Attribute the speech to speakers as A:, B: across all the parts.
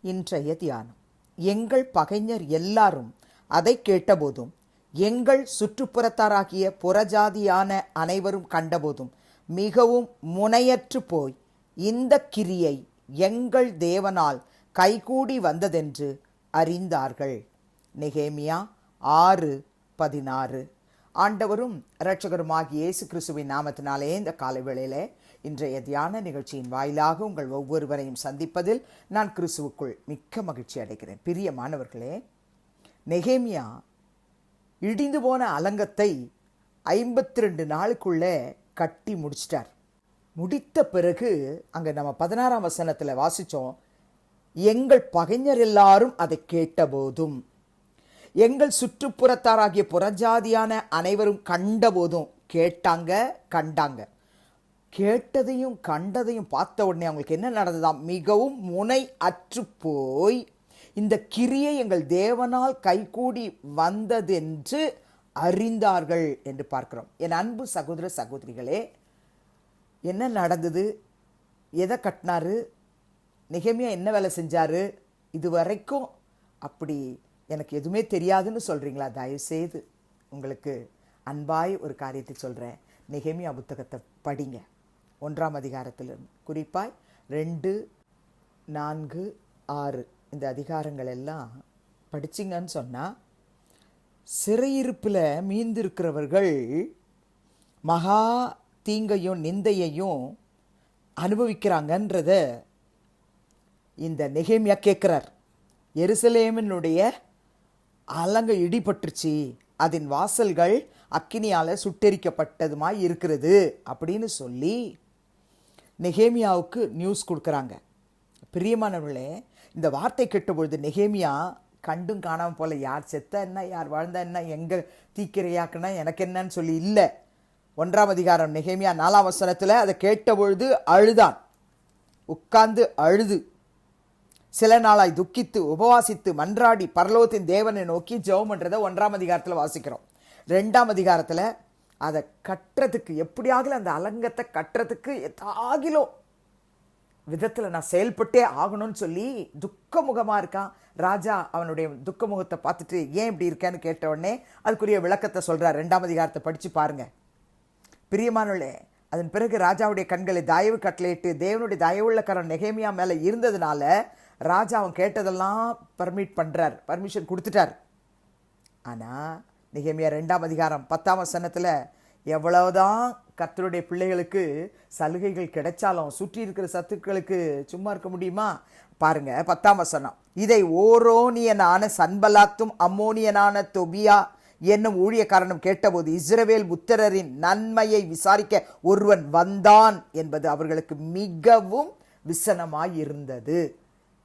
A: இன்றைய தியானம். எங்கள் பகைஞர் எல்லாரும் அதை கேட்டபோதும், எங்கள் சுற்றுப்புறத்தாராகிய புறஜாதியான அனைவரும் கண்டபோதும் மிகவும் முனையற்று போய், இந்த கிரியை எங்கள் தேவனால் கைகூடி வந்ததென்று அறிந்தார்கள். நெகேமியா 6:16. ஆண்டவரும் இரட்சகருமாகிய இயேசு கிறிஸ்துவின் நாமத்தினாலே இந்த காலைவேளையிலே இன்றைய தியான நிகழ்ச்சியின் வாயிலாக உங்கள் ஒவ்வொருவரையும் சந்திப்பதில் நான் கிறிஸ்துவுக்குள் மிக்க மகிழ்ச்சி அடைகிறேன். பிரியமானவர்களே, நெகேமியா இடிந்து போன அலங்கத்தை 52 நாளுக்குள்ளே கட்டி முடிச்சிட்டார். முடித்த பிறகு அங்கே நம்ம 16ஆம் வசனத்தில் வாசித்தோம், எங்கள் பகைஞர் எல்லாரும் அதை கேட்டபோதும், எங்கள் சுற்றுப்புறத்தாராகிய புறஜாதியான அனைவரும் கண்டபோதும். கேட்டாங்க, கண்டாங்க. கேட்டதையும் கண்டதையும் பார்த்த உடனே அவங்களுக்கு என்ன நடந்ததாம்? மிகவும் முனை அற்று போய், இந்த கிரியை எங்கள் தேவனால் கைகூடி வந்ததென்று அறிந்தார்கள் என்று பார்க்கிறோம். என் அன்பு சகோதர சகோதரிகளே, என்ன நடந்தது? எதை கட்டினாரு? நெகேமியா என்ன வேலை செஞ்சாரு? இதுவரைக்கும் அப்படி எனக்கு எதுவுமே தெரியாதுன்னு சொல்கிறீங்களா? தயவுசெய்து உங்களுக்கு அன்பாய் ஒரு காரியத்தை சொல்கிறேன். நெகேமியா புத்தகத்தை படிங்க. 1ஆம் அதிகாரத்திலிருந்து குறிப்பாய் 2, 4, 6 இந்த அதிகாரங்கள் எல்லாம் படிச்சிங்கன்னு சொன்னால், சிறையிருப்பில் மீந்திருக்கிறவர்கள் மகா தீங்கையும் நிந்தையையும் அனுபவிக்கிறாங்கன்றத இந்த நெகேமியா கேட்குறார். எருசலேமினுடைய அலங்கை இடிபட்டுருச்சு, அதன் வாசல்கள் அக்கினியால் சுட்டெரிக்கப்பட்டதுமாய் இருக்கிறது அப்படின்னு சொல்லி நெகேமியாவுக்கு நியூஸ் கொடுக்குறாங்க. பிரியமானவர்களே, இந்த வார்த்தை கேட்டபொழுது நெகேமியா கண்டும் காணாமல் போல, யார் செத்தா என்ன, யார் வாழ்ந்தா என்ன, எங்கே தீக்கிரையாக்குனா எனக்கு என்னன்னு சொல்லி இல்லை. 1ஆம் அதிகாரம் நெகேமியா 4ஆம் வசனத்தில் அதை கேட்டபொழுது அழுதான். உட்கார்ந்து அழுது சில நாளாய் துக்கித்து உபவாசித்து மன்றாடி பரலோகத்தின் தேவனை நோக்கி ஜெபம் பண்ணுறதை 1ஆம் அதிகாரத்தில் வாசிக்கிறோம். 2ஆம் அதிகாரத்தில் அதை கட்டுறதுக்கு, எப்படியாகல அந்த அலங்கத்தை கட்டுறதுக்கு எதாகிலோ விதத்தில் நான் செயல்பட்டே ஆகணும்னு சொல்லி துக்க முகமாக இருக்கான். ராஜா அவனுடைய துக்க முகத்தை பார்த்துட்டு ஏன் இப்படி இருக்கேன்னு கேட்ட உடனே அதுக்குரிய விளக்கத்தை சொல்கிறார். 2ஆம் அதிகாரத்தை படித்து பாருங்க. பிரியமானவர்களே, அதன் பிறகு ராஜாவுடைய கண்களை தயவு கட்டளையிட்டு தேவனுடைய தயவுள்ள கரம் நெகேமியா மேலே இருந்ததுனால ராஜா அவன் கேட்டதெல்லாம் பர்மிஷன் கொடுத்துட்டார். ஆனால் நெகேமியா 2ஆம் அதிகாரம் 10ஆம் வசனத்தில் எவ்வளவுதான் கர்த்தருடைய பிள்ளைகளுக்கு சலுகைகள் கிடைச்சாலும் சுற்றி இருக்கிற சத்துக்களுக்கு சும்மா இருக்க முடியுமா? பாருங்க 10ஆம் வசனம். இதை ஓரோனியனான சன்பலாத்தும் அம்மோனியனான தொபியா என்னும் ஊழியக்காரனும் கேட்டபோது, இஸ்ரவேல் புத்திரரின் நன்மையை விசாரிக்க ஒருவன் வந்தான் என்பது அவர்களுக்கு மிகவும் விசனமாயிருந்தது.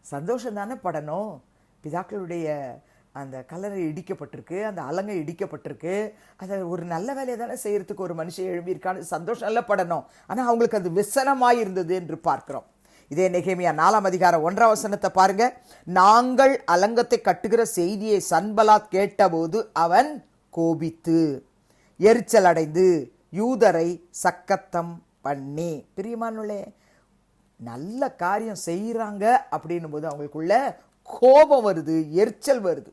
A: சந்தோஷம் தானே படணும். பிதாக்களுடைய அந்த கல்லறை இடிக்கப்பட்டிருக்கு, அந்த அலங்கை இடிக்கப்பட்டிருக்கு, அதை ஒரு நல்ல வேலையை தானே செய்யறதுக்கு ஒரு மனுஷன் எழும்பியிருக்கான்னு சந்தோஷம் நல்ல படணும். ஆனால் அவங்களுக்கு அது விசனமாயிருந்தது என்று பார்க்கிறோம். இதே நெகேமியா 4ஆம் அதிகாரம் 1ஆம் வசனத்தை பாருங்க. நாங்கள் அலங்கத்தை கட்டுகிற செய்தியை சன்பலாத் கேட்டபோது அவன் கோபித்து எரிச்சல் அடைந்து யூதரை சக்கத்தம் பண்ணி. பிரியமானவர்களே, நல்ல காரியம் செய்கிறாங்க அப்படின்னும் போது அவங்களுக்குள்ள கோபம் வருது, எரிச்சல் வருது.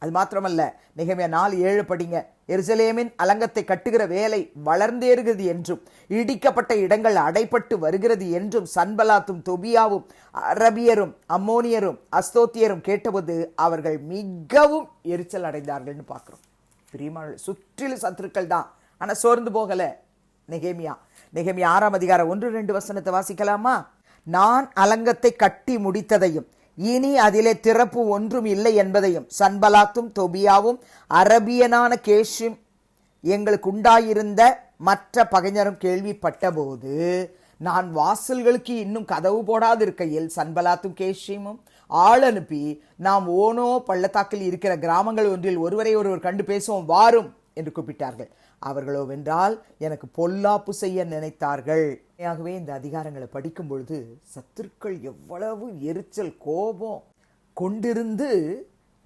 A: அது மாத்திரமல்ல, நெகேமியா 4:7 படிங்க. எருசலேமின் அலங்கத்தை கட்டுகிற வேலை வளர்ந்தேறுகிறது என்றும் இடிக்கப்பட்ட இடங்கள் அடைப்பட்டு வருகிறது என்றும் சன்பலாத்தும் தொபியாவும் அரபியரும் அம்மோனியரும் அஸ்தோத்தியரும் கேட்டபோது அவர்கள் மிகவும் எரிச்சல் அடைந்தார்கள்னு பார்க்குறோம். பிரியமான சுற்றிலும் சத்துருக்கள் தான், ஆனால் சோர்ந்து போகலை நெகேமியா. 6ஆம் அதிகாரம் 1-2 வசனத்தை வாசிக்கலாமா? நான் அலங்கத்தை கட்டி முடித்ததையும் இனி அதிலே திறப்பு ஒன்றும் இல்லை என்பதையும் சன்பலாத்தும் தொபியாவும் அரபியனான கேஷும் எங்களுக்கு உண்டாயிருந்த மற்ற பகைஞரும் கேள்விப்பட்ட போது, நான் வாசல்களுக்கு இன்னும் கதவு போடாது இருக்கையில் சன்பலாத்தும் கேஷிமும் ஆள் அனுப்பி, நாம் ஓனோ பள்ளத்தாக்கில் இருக்கிற கிராமங்கள் ஒன்றில் ஒருவரை ஒருவர் கண்டு பேசுவோம், வாரும் என்று கூப்பிட்டார்கள். அவர்களோ வென்றால் எனக்கு பொல்லாப்பு செய்ய நினைத்தார்கள். ஆகவே இந்த அதிகாரங்களை படிக்கும் பொழுது சத்துருக்கள் எவ்வளவு எரிச்சல் கோபம் கொண்டிருந்து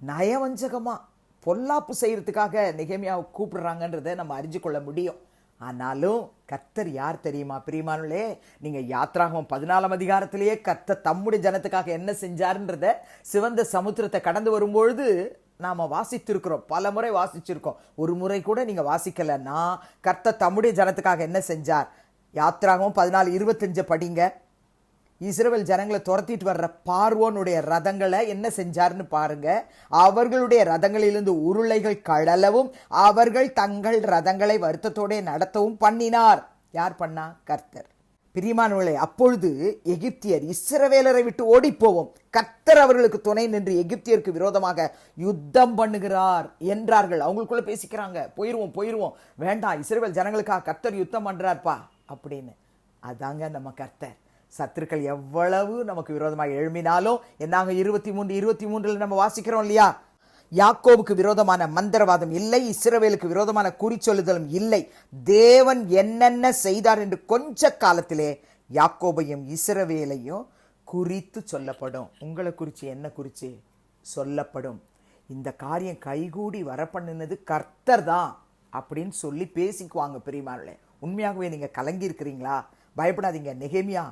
A: நயவஞ்சகமாக பொல்லாப்பு செய்யறதுக்காக நெகேமியாவை கூப்பிடுறாங்கன்றதை நம்ம அறிஞ்சு கொள்ள முடியும். ஆனாலும் கர்த்தர் யார் தெரியுமா பிரியமானவர்களே? நீங்க யாத்ராகமம் 14 அதிகாரத்திலேயே கர்த்தர் தம்முடைய ஜனத்துக்காக என்ன செஞ்சாருன்றத சிவந்த சமுத்திரத்தை கடந்து வரும்பொழுது நாம வாசித்திருக்கிறோம், பல முறை வாசிச்சிருக்கோம். ஒரு முறை கூட நீங்க வாசிக்கலன்னா கர்த்தர் தம்முடைய ஜனத்துக்காக என்ன செஞ்சார்? யாத்ராகமம் 14:25 படிங்க. இஸ்ரவேல் ஜனங்களை துரத்திட்டு வர்ற பார்வோனுடைய ரதங்களை என்ன செஞ்சார்னு பாருங்க. அவர்களுடைய ரதங்களிலிருந்து உருளைகள் கழலவும் அவர்கள் தங்கள் ரதங்களை வருத்தத்தோட நடத்தவும் பண்ணினார். யார் பண்ணா? கர்த்தர். பிரியமானவர்களே, அப்பொழுது எகிப்தியர் இஸ்ரவேலரை விட்டு ஓடி போவோம், கர்த்தர் அவர்களுக்கு துணை நின்று எகிப்தியருக்கு விரோதமாக யுத்தம் பண்ணுகிறார் என்றார்கள். அவங்களுக்குள்ள பேசிக்கிறாங்க, போயிருவோம், வேண்டாம், இஸ்ரவேல் ஜனங்களுக்காக கர்த்தர் யுத்தம் பண்றார்ப்பா அப்படின்னு. அதாங்க நம்ம கர்த்தர். சத்துருக்கள் எவ்வளவு நமக்கு விரோதமாக எழும்பினாலும் என்னாங்க 23:23 நம்ம வாசிக்கிறோம் இல்லையா? யாக்கோபுக்கு விரோதமான மந்திரவாதம் இல்லை, இஸ்ரவேலுக்கு விரோதமான குறிச்சொல்லுதலும் இல்லை. தேவன் என்னென்ன செய்தார் என்று கொஞ்ச காலத்திலே யாக்கோபையும் இஸ்ரவேலையும் குறித்து சொல்லப்படும். உங்களை குறித்து என்ன குறித்து சொல்லப்படும்? இந்த காரியம் கைகூடி வர பண்ணினது கர்த்தர் தான் அப்படின்னு சொல்லி பேசிக்குவாங்க. பெரியமானே, உண்மையாகவே நீங்க கலங்கி இருக்கிறீங்களா? பயப்படாதீங்க. நெகேமியா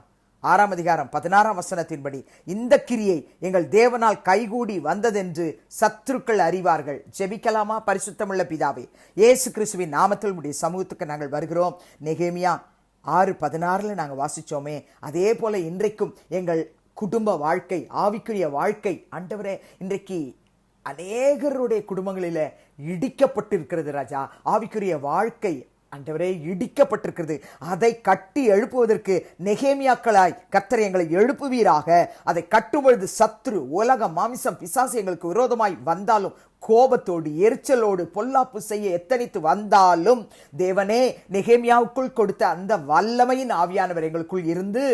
A: 6 அதிகாரம் 16 வசனத்தின்படி இந்த கிரியை எங்கள் தேவனால் கைகூடி வந்ததென்று சத்துருக்கள் அறிவார்கள். ஜெபிக்கலாமா? பரிசுத்தமுள்ள பிதாவே, இயேசு கிறிஸ்துவின் நாமத்தில் உடைய சமூகத்துக்கு நாங்கள் வருகிறோம். நெகேமியா 6:16 நாங்கள் வாசிச்சோமே, அதே போல இன்றைக்கும் எங்கள் குடும்ப வாழ்க்கை, ஆவிக்குரிய வாழ்க்கை ஆண்டவரே, இன்றைக்கு அநேகருடைய குடும்பங்களில இடிக்கப்பட்டிருக்கிறது ராஜா. ஆவிக்குரிய வாழ்க்கை ஆண்டவரே இடிக்கப்பட்டிருக்கிறது. அதை கட்டி எழுப்புவதற்கு நெகேமியாக்களாய் கர்த்தர் எங்களை எழுப்புவீராக. அதை கட்டும்பொழுது சத்ரு, உலகம், மாமிசம், பிசாசு எங்களுக்கு விரோதமாய் வந்தாலும், கோபத்தோடு எரிச்சலோடு பொல்லாப்பு செய்ய எத்தனித்து வந்தாலும், தேவனே நெகேமியாவுக்குள் கொடுத்த அந்த வல்லமையின் ஆவியானவர் எங்களுக்குள் இருந்து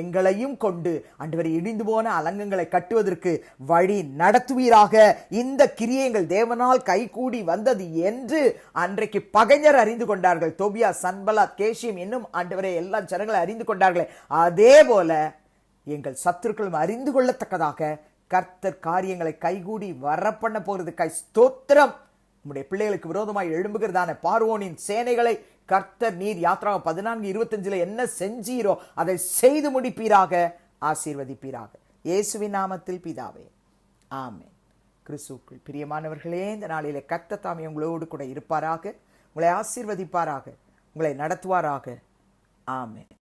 A: எங்களையும் கொண்டு ஆண்டவரை இடிந்து போன அலங்கங்களை கட்டுவதற்கு வழி நடத்துவீராக. இந்த கிரியை எங்கள் தேவனால் கைகூடி வந்தது என்று அன்றைக்கு பகைஞர் அறிந்து கொண்டார்கள். தோபியா, சன்பலாத், கேஷியம் இன்னும் ஆண்டவரை எல்லா ஜனங்களை அறிந்து கொண்டார்களே, அதே போல எங்கள் சத்துருக்களும் அறிந்து கொள்ளத்தக்கதாக கர்த்தர் காரியங்களை கைகூடி வரப்பண்ண போகிறது. ஸ்தோத்திரம். நம்முடைய பிள்ளைகளுக்கு விரோதமாய் எழும்புகிறதான பார்வோனின் சேனைகளை கர்த்தர் நீர் யாத்ராகமம் 14:25 என்ன செஞ்சீரோ அதை செய்து முடிப்பீராக, ஆசீர்வதிப்பீராக. இயேசுவின் நாமத்தில் பிதாவே, ஆமென். கிறிஸ்துவுக்குள் பிரியமானவர்களே, இந்த நாளிலே கர்த்தர் தாமே உங்களோடு கூட இருப்பாராக, உங்களை ஆசீர்வதிப்பாராக, உங்களை நடத்துவாராக. ஆமென்.